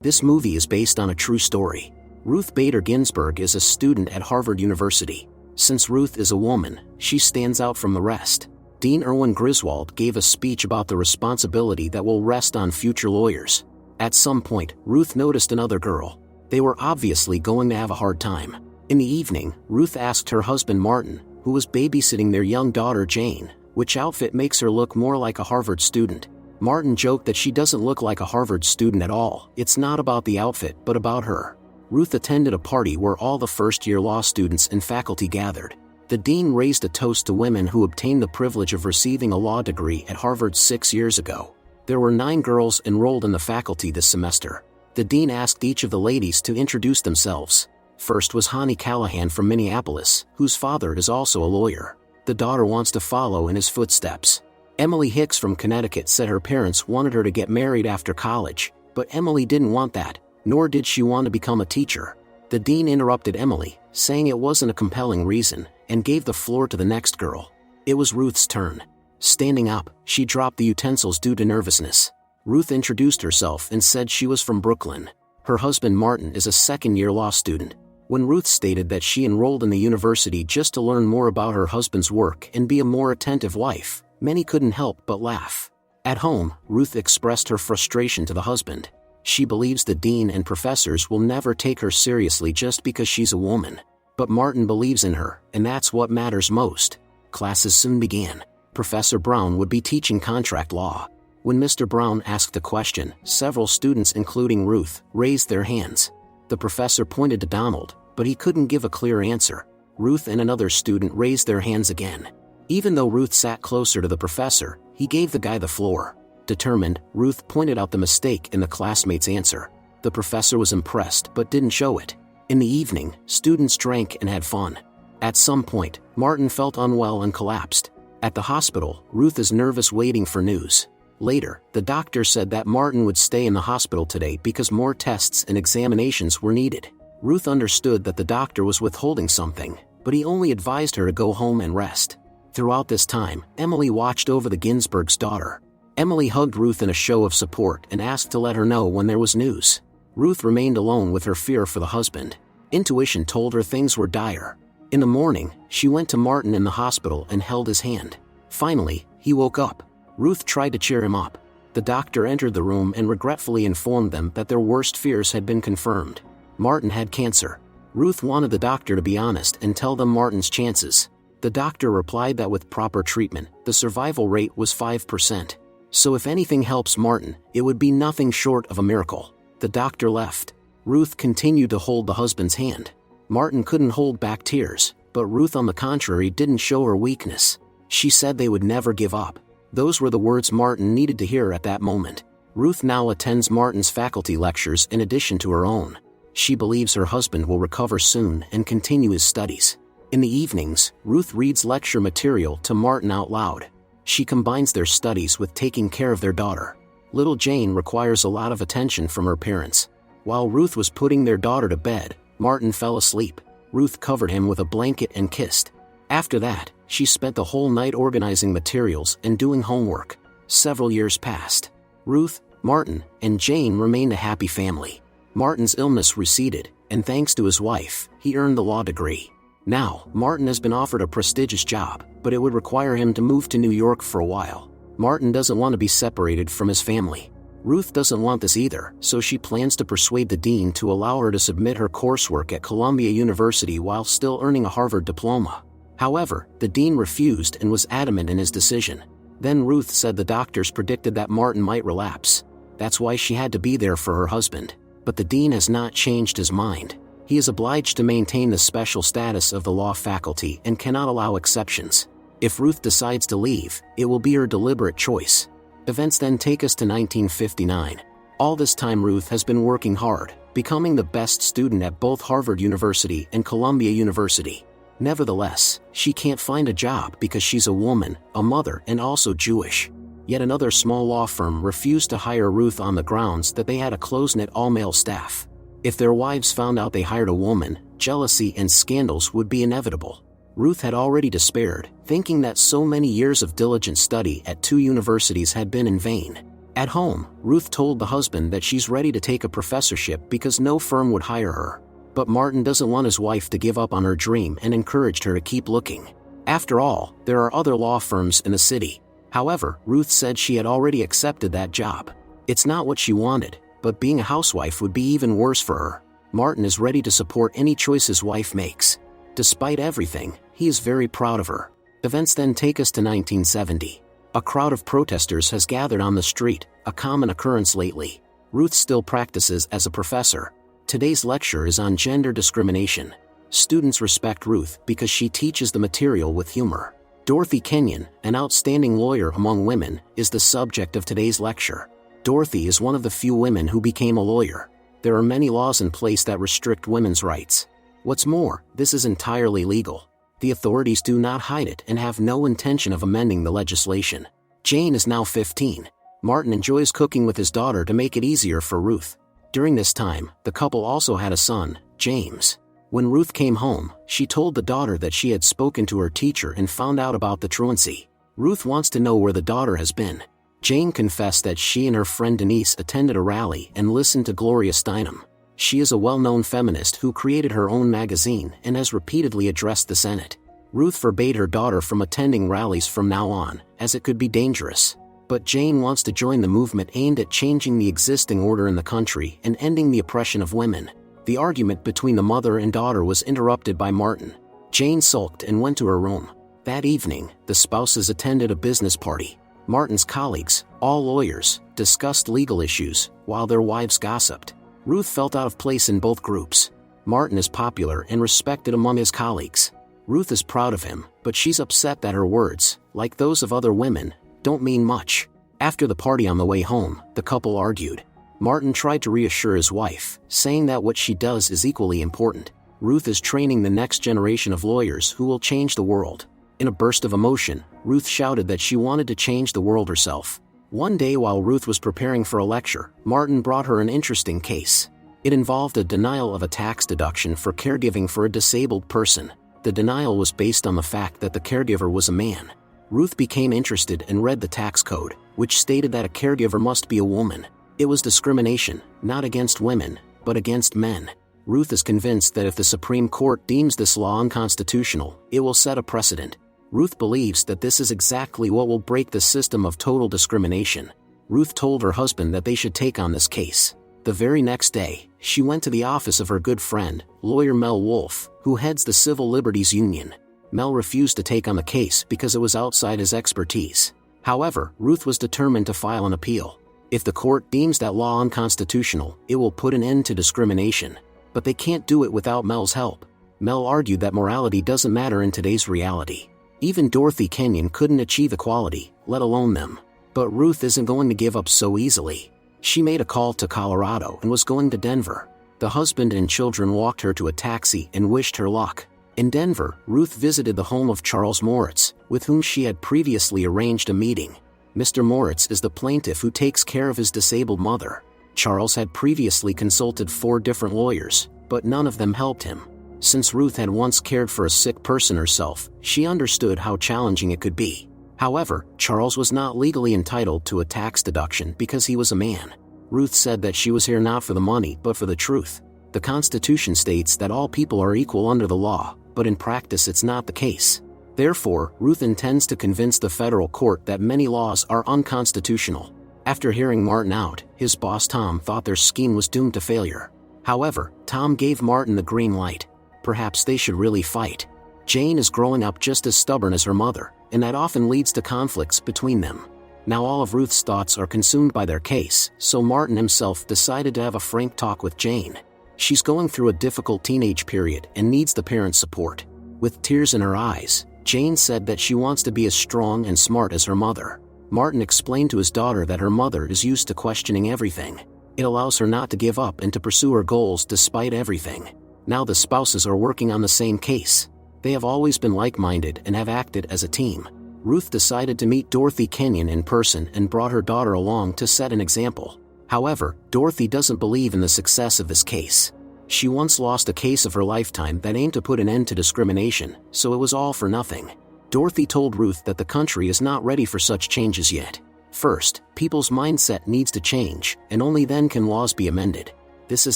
This movie is based on a true story. Ruth Bader Ginsburg is a student at Harvard University. Since Ruth is a woman, she stands out from the rest. Dean Erwin Griswold gave a speech about the responsibility that will rest on future lawyers. At some point, Ruth noticed another girl. They were obviously going to have a hard time. In the evening, Ruth asked her husband Martin, who was babysitting their young daughter Jane, which outfit makes her look more like a Harvard student. Martin joked that she doesn't look like a Harvard student at all. It's not about the outfit, but about her. Ruth attended a party where all the first-year law students and faculty gathered. The dean raised a toast to women who obtained the privilege of receiving a law degree at Harvard 6 years ago. There were 9 girls enrolled in the faculty this semester. The dean asked each of the ladies to introduce themselves. First was Honey Callahan from Minneapolis, whose father is also a lawyer. The daughter wants to follow in his footsteps. Emily Hicks from Connecticut said her parents wanted her to get married after college, but Emily didn't want that, nor did she want to become a teacher. The dean interrupted Emily, saying it wasn't a compelling reason, and gave the floor to the next girl. It was Ruth's turn. Standing up, she dropped the utensils due to nervousness. Ruth introduced herself and said she was from Brooklyn. Her husband Martin is a second-year law student. When Ruth stated that she enrolled in the university just to learn more about her husband's work and be a more attentive wife, many couldn't help but laugh. At home, Ruth expressed her frustration to the husband. She believes the dean and professors will never take her seriously just because she's a woman. But Martin believes in her, and that's what matters most. Classes soon began. Professor Brown would be teaching contract law. When Mr. Brown asked a question, several students, including Ruth, raised their hands. The professor pointed to Donald, but he couldn't give a clear answer. Ruth and another student raised their hands again. Even though Ruth sat closer to the professor, he gave the guy the floor. Determined, Ruth pointed out the mistake in the classmate's answer. The professor was impressed but didn't show it. In the evening, students drank and had fun. At some point, Martin felt unwell and collapsed. At the hospital, Ruth is nervous waiting for news. Later, the doctor said that Martin would stay in the hospital today because more tests and examinations were needed. Ruth understood that the doctor was withholding something, but he only advised her to go home and rest. Throughout this time, Emily watched over the Ginsburg's daughter. Emily hugged Ruth in a show of support and asked to let her know when there was news. Ruth remained alone with her fear for the husband. Intuition told her things were dire. In the morning, she went to Martin in the hospital and held his hand. Finally, he woke up. Ruth tried to cheer him up. The doctor entered the room and regretfully informed them that their worst fears had been confirmed. Martin had cancer. Ruth wanted the doctor to be honest and tell them Martin's chances. The doctor replied that with proper treatment, the survival rate was 5%. So if anything helps Martin, it would be nothing short of a miracle. The doctor left. Ruth continued to hold the husband's hand. Martin couldn't hold back tears, but Ruth on the contrary didn't show her weakness. She said they would never give up. Those were the words Martin needed to hear at that moment. Ruth now attends Martin's faculty lectures in addition to her own. She believes her husband will recover soon and continue his studies. In the evenings, Ruth reads lecture material to Martin out loud. She combines their studies with taking care of their daughter. Little Jane requires a lot of attention from her parents. While Ruth was putting their daughter to bed, Martin fell asleep. Ruth covered him with a blanket and kissed. After that, she spent the whole night organizing materials and doing homework. Several years passed. Ruth, Martin, and Jane remained a happy family. Martin's illness receded, and thanks to his wife, he earned the law degree. Now, Martin has been offered a prestigious job, but it would require him to move to New York for a while. Martin doesn't want to be separated from his family. Ruth doesn't want this either, so she plans to persuade the dean to allow her to submit her coursework at Columbia University while still earning a Harvard diploma. However, the dean refused and was adamant in his decision. Then Ruth said the doctors predicted that Martin might relapse. That's why she had to be there for her husband. But the dean has not changed his mind. He is obliged to maintain the special status of the law faculty and cannot allow exceptions. If Ruth decides to leave, it will be her deliberate choice. Events then take us to 1959. All this time Ruth has been working hard, becoming the best student at both Harvard University and Columbia University. Nevertheless, she can't find a job because she's a woman, a mother, and also Jewish. Yet another small law firm refused to hire Ruth on the grounds that they had a close-knit all-male staff. If their wives found out they hired a woman, jealousy and scandals would be inevitable. Ruth had already despaired, thinking that so many years of diligent study at 2 universities had been in vain. At home, Ruth told the husband that she's ready to take a professorship because no firm would hire her. But Martin doesn't want his wife to give up on her dream and encouraged her to keep looking. After all, there are other law firms in the city. However, Ruth said she had already accepted that job. It's not what she wanted, but being a housewife would be even worse for her. Martin is ready to support any choice his wife makes. Despite everything, he is very proud of her. Events then take us to 1970. A crowd of protesters has gathered on the street, a common occurrence lately. Ruth still practices as a professor. Today's lecture is on gender discrimination. Students respect Ruth because she teaches the material with humor. Dorothy Kenyon, an outstanding lawyer among women, is the subject of today's lecture. Dorothy is one of the few women who became a lawyer. There are many laws in place that restrict women's rights. What's more, this is entirely legal. The authorities do not hide it and have no intention of amending the legislation. Jane is now 15. Martin enjoys cooking with his daughter to make it easier for Ruth. During this time, the couple also had a son, James. When Ruth came home, she told the daughter that she had spoken to her teacher and found out about the truancy. Ruth wants to know where the daughter has been. Jane confessed that she and her friend Denise attended a rally and listened to Gloria Steinem. She is a well-known feminist who created her own magazine and has repeatedly addressed the Senate. Ruth forbade her daughter from attending rallies from now on, as it could be dangerous. But Jane wants to join the movement aimed at changing the existing order in the country and ending the oppression of women. The argument between the mother and daughter was interrupted by Martin. Jane sulked and went to her room. That evening, the spouses attended a business party. Martin's colleagues, all lawyers, discussed legal issues, while their wives gossiped. Ruth felt out of place in both groups. Martin is popular and respected among his colleagues. Ruth is proud of him, but she's upset that her words, like those of other women, don't mean much. After the party on the way home, the couple argued. Martin tried to reassure his wife, saying that what she does is equally important. Ruth is training the next generation of lawyers who will change the world. In a burst of emotion, Ruth shouted that she wanted to change the world herself. One day while Ruth was preparing for a lecture, Martin brought her an interesting case. It involved a denial of a tax deduction for caregiving for a disabled person. The denial was based on the fact that the caregiver was a man. Ruth became interested and read the tax code, which stated that a caregiver must be a woman. It was discrimination, not against women, but against men. Ruth is convinced that if the Supreme Court deems this law unconstitutional, it will set a precedent. Ruth believes that this is exactly what will break the system of total discrimination. Ruth told her husband that they should take on this case. The very next day, she went to the office of her good friend, lawyer Mel Wolfe, who heads the Civil Liberties Union. Mel refused to take on the case because it was outside his expertise. However, Ruth was determined to file an appeal. If the court deems that law unconstitutional, it will put an end to discrimination. But they can't do it without Mel's help. Mel argued that morality doesn't matter in today's reality. Even Dorothy Kenyon couldn't achieve equality, let alone them. But Ruth isn't going to give up so easily. She made a call to Colorado and was going to Denver. The husband and children walked her to a taxi and wished her luck. In Denver, Ruth visited the home of Charles Moritz, with whom she had previously arranged a meeting. Mr. Moritz is the plaintiff who takes care of his disabled mother. Charles had previously consulted 4 different lawyers, but none of them helped him. Since Ruth had once cared for a sick person herself, she understood how challenging it could be. However, Charles was not legally entitled to a tax deduction because he was a man. Ruth said that she was here not for the money but for the truth. The Constitution states that all people are equal under the law, but in practice it's not the case. Therefore, Ruth intends to convince the federal court that many laws are unconstitutional. After hearing Martin out, his boss Tom thought their scheme was doomed to failure. However, Tom gave Martin the green light. Perhaps they should really fight. Jane is growing up just as stubborn as her mother, and that often leads to conflicts between them. Now all of Ruth's thoughts are consumed by their case, so Martin himself decided to have a frank talk with Jane. She's going through a difficult teenage period and needs the parents' support. With tears in her eyes, Jane said that she wants to be as strong and smart as her mother. Martin explained to his daughter that her mother is used to questioning everything. It allows her not to give up and to pursue her goals despite everything. Now the spouses are working on the same case. They have always been like-minded and have acted as a team. Ruth decided to meet Dorothy Kenyon in person and brought her daughter along to set an example. However, Dorothy doesn't believe in the success of this case. She once lost a case of her lifetime that aimed to put an end to discrimination, so it was all for nothing. Dorothy told Ruth that the country is not ready for such changes yet. First, people's mindset needs to change, and only then can laws be amended. This is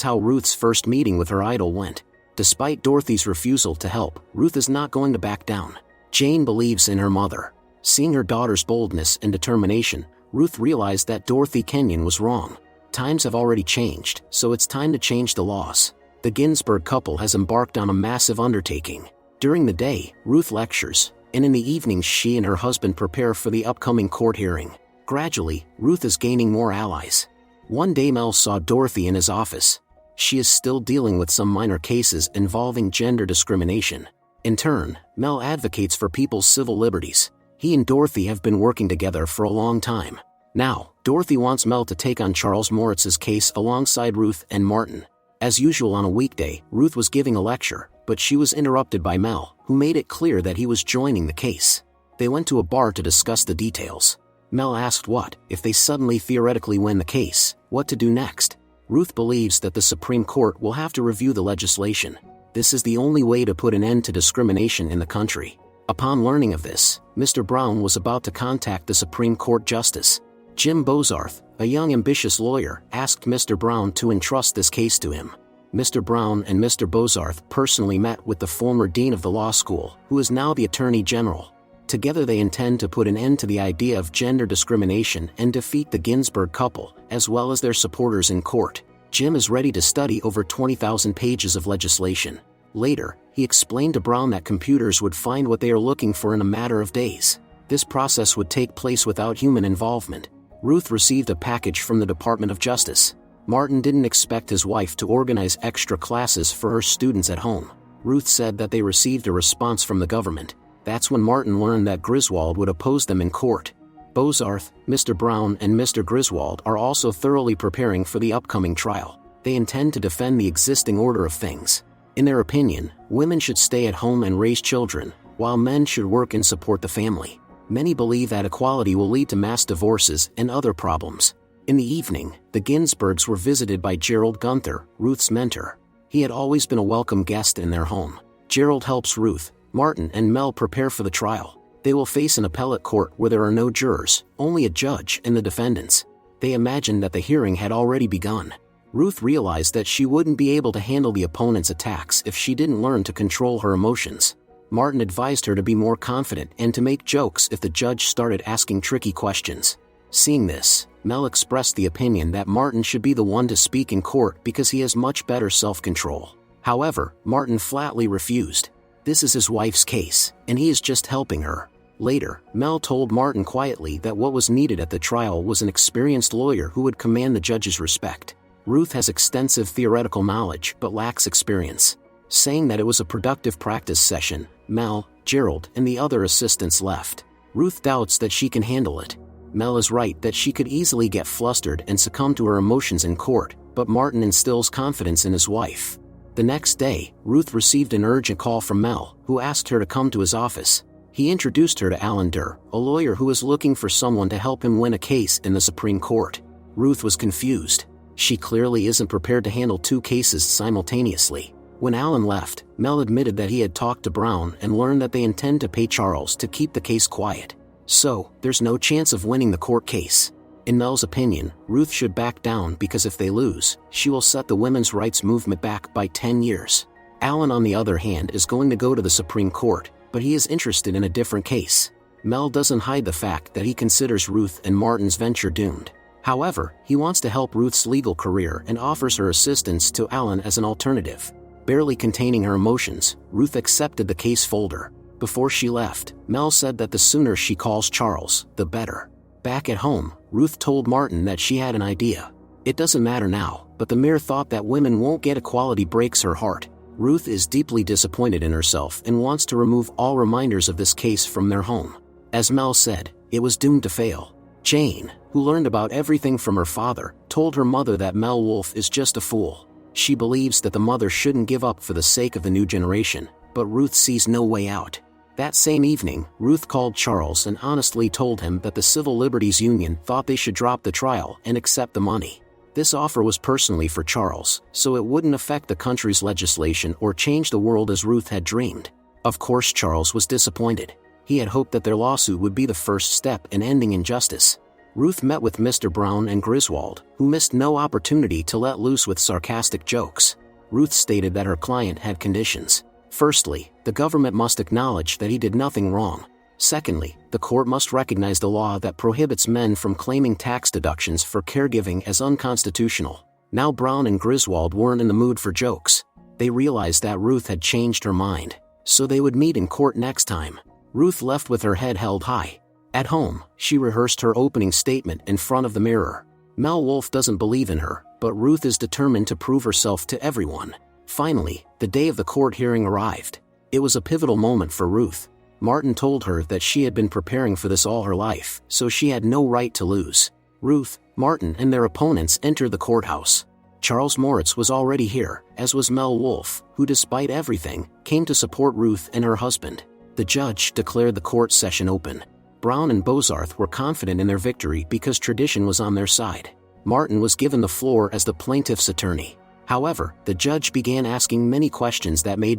how Ruth's first meeting with her idol went. Despite Dorothy's refusal to help, Ruth is not going to back down. Jane believes in her mother. Seeing her daughter's boldness and determination, Ruth realized that Dorothy Kenyon was wrong. Times have already changed, so it's time to change the laws. The Ginsberg couple has embarked on a massive undertaking. During the day, Ruth lectures, and in the evenings she and her husband prepare for the upcoming court hearing. Gradually, Ruth is gaining more allies. One day Mel saw Dorothy in his office. She is still dealing with some minor cases involving gender discrimination. In turn, Mel advocates for people's civil liberties. He and Dorothy have been working together for a long time. Now, Dorothy wants Mel to take on Charles Moritz's case alongside Ruth and Martin. As usual on a weekday, Ruth was giving a lecture, but she was interrupted by Mel, who made it clear that he was joining the case. They went to a bar to discuss the details. Mel asked what, if they suddenly theoretically win the case, what to do next. Ruth believes that the Supreme Court will have to review the legislation. This is the only way to put an end to discrimination in the country. Upon learning of this, Mr. Brown was about to contact the Supreme Court Justice. Jim Bozarth, a young ambitious lawyer, asked Mr. Brown to entrust this case to him. Mr. Brown and Mr. Bozarth personally met with the former dean of the law school, who is now the Attorney General. Together they intend to put an end to the idea of gender discrimination and defeat the Ginsberg couple, as well as their supporters in court. Jim is ready to study over 20,000 pages of legislation. Later, he explained to Brown that computers would find what they are looking for in a matter of days. This process would take place without human involvement. Ruth received a package from the Department of Justice. Martin didn't expect his wife to organize extra classes for her students at home. Ruth said that they received a response from the government. That's when Martin learned that Griswold would oppose them in court. Bozarth, Mr. Brown and Mr. Griswold are also thoroughly preparing for the upcoming trial. They intend to defend the existing order of things. In their opinion, women should stay at home and raise children, while men should work and support the family. Many believe that equality will lead to mass divorces and other problems. In the evening, the Ginsbergs were visited by Gerald Gunther, Ruth's mentor. He had always been a welcome guest in their home. Gerald helps Ruth, Martin and Mel prepare for the trial. They will face an appellate court where there are no jurors, only a judge and the defendants. They imagined that the hearing had already begun. Ruth realized that she wouldn't be able to handle the opponent's attacks if she didn't learn to control her emotions. Martin advised her to be more confident and to make jokes if the judge started asking tricky questions. Seeing this, Mel expressed the opinion that Martin should be the one to speak in court because he has much better self-control. However, Martin flatly refused. This is his wife's case, and he is just helping her. Later, Mel told Martin quietly that what was needed at the trial was an experienced lawyer who would command the judge's respect. Ruth has extensive theoretical knowledge but lacks experience. Saying that it was a productive practice session, Mel, Gerald, and the other assistants left. Ruth doubts that she can handle it. Mel is right that she could easily get flustered and succumb to her emotions in court, but Martin instills confidence in his wife. The next day, Ruth received an urgent call from Mel, who asked her to come to his office. He introduced her to Alan Durr, a lawyer who was looking for someone to help him win a case in the Supreme Court. Ruth was confused. She clearly isn't prepared to handle two cases simultaneously. When Alan left, Mel admitted that he had talked to Brown and learned that they intend to pay Charles to keep the case quiet. So, there's no chance of winning the court case. In Mel's opinion, Ruth should back down because if they lose, she will set the women's rights movement back by 10 years. Alan, on the other hand, is going to go to the Supreme Court, but he is interested in a different case. Mel doesn't hide the fact that he considers Ruth and Martin's venture doomed. However, he wants to help Ruth's legal career and offers her assistance to Alan as an alternative. Barely containing her emotions, Ruth accepted the case folder. Before she left, Mel said that the sooner she calls Charles, the better. Back at home, Ruth told Martin that she had an idea. It doesn't matter now, but the mere thought that women won't get equality breaks her heart. Ruth is deeply disappointed in herself and wants to remove all reminders of this case from their home. As Mel said, it was doomed to fail. Jane, who learned about everything from her father, told her mother that Mel Wolfe is just a fool. She believes that the mother shouldn't give up for the sake of the new generation, but Ruth sees no way out. That same evening, Ruth called Charles and honestly told him that the Civil Liberties Union thought they should drop the trial and accept the money. This offer was personally for Charles, so it wouldn't affect the country's legislation or change the world as Ruth had dreamed. Of course, Charles was disappointed. He had hoped that their lawsuit would be the first step in ending injustice. Ruth met with Mr. Brown and Griswold, who missed no opportunity to let loose with sarcastic jokes. Ruth stated that her client had conditions. Firstly, the government must acknowledge that he did nothing wrong. Secondly, the court must recognize the law that prohibits men from claiming tax deductions for caregiving as unconstitutional. Now Brown and Griswold weren't in the mood for jokes. They realized that Ruth had changed her mind, so they would meet in court next time. Ruth left with her head held high. At home, she rehearsed her opening statement in front of the mirror. Mel Wolfe doesn't believe in her, but Ruth is determined to prove herself to everyone. Finally, the day of the court hearing arrived. It was a pivotal moment for Ruth. Martin told her that she had been preparing for this all her life, so she had no right to lose. Ruth, Martin and their opponents entered the courthouse. Charles Moritz was already here, as was Mel Wolfe, who despite everything, came to support Ruth and her husband. The judge declared the court session open. Brown and Bozarth were confident in their victory because tradition was on their side. Martin was given the floor as the plaintiff's attorney. However, the judge began asking many questions that made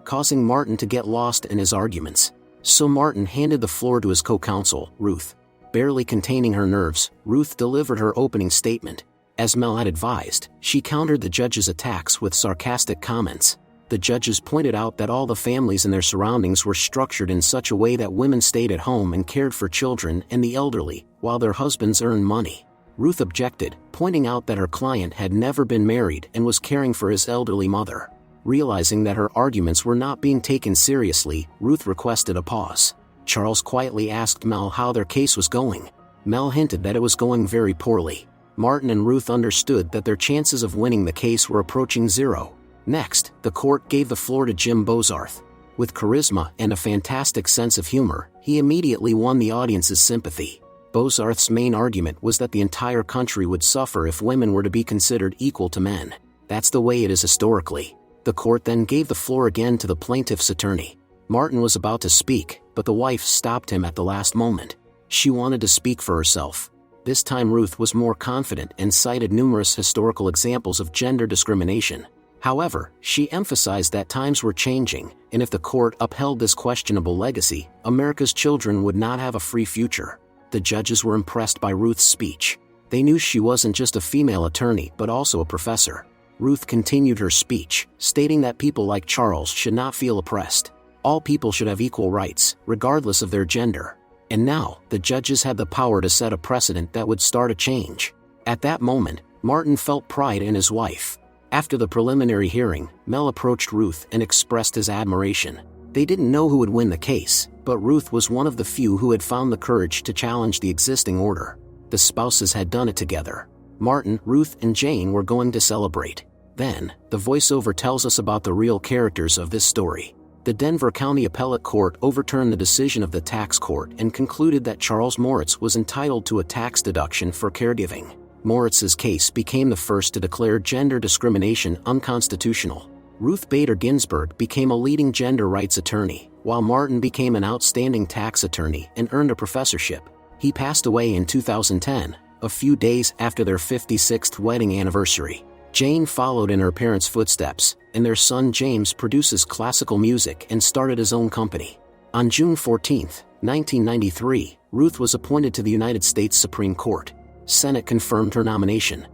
causing Martin to get lost in his arguments. So Martin handed the floor to his co-counsel, Ruth. Barely containing her nerves, Ruth delivered her opening statement. As Mel had advised, she countered the judge's attacks with sarcastic comments. The judges pointed out that all the families and their surroundings were structured in such a way that women stayed at home and cared for children and the elderly, while their husbands earned money. Ruth objected, pointing out that her client had never been married and was caring for his elderly mother. Realizing that her arguments were not being taken seriously, Ruth requested a pause. Charles quietly asked Mel how their case was going. Mel hinted that it was going very poorly. Martin and Ruth understood that their chances of winning the case were approaching zero. Next, the court gave the floor to Jim Bozarth. With charisma and a fantastic sense of humor, he immediately won the audience's sympathy. Bozarth's main argument was that the entire country would suffer if women were to be considered equal to men. That's the way it is historically. The court then gave the floor again to the plaintiff's attorney. Martin was about to speak, but the wife stopped him at the last moment. She wanted to speak for herself. This time Ruth was more confident and cited numerous historical examples of gender discrimination. However, she emphasized that times were changing, and if the court upheld this questionable legacy, America's children would not have a free future. The judges were impressed by Ruth's speech. They knew she wasn't just a female attorney but also a professor. Ruth continued her speech, stating that people like Charles should not feel oppressed. All people should have equal rights, regardless of their gender. And now, the judges had the power to set a precedent that would start a change. At that moment, Martin felt pride in his wife. After the preliminary hearing, Mel approached Ruth and expressed his admiration. They didn't know who would win the case, but Ruth was one of the few who had found the courage to challenge the existing order. The spouses had done it together. Martin, Ruth, and Jane were going to celebrate. Then, the voiceover tells us about the real characters of this story. The Denver County Appellate Court overturned the decision of the tax court and concluded that Charles Moritz was entitled to a tax deduction for caregiving. Moritz's case became the first to declare gender discrimination unconstitutional. Ruth Bader Ginsburg became a leading gender rights attorney, while Martin became an outstanding tax attorney and earned a professorship. He passed away in 2010, a few days after their 56th wedding anniversary. Jane followed in her parents' footsteps, and their son James produces classical music and started his own company. On June 14, 1993, Ruth was appointed to the United States Supreme Court. Senate confirmed her nomination.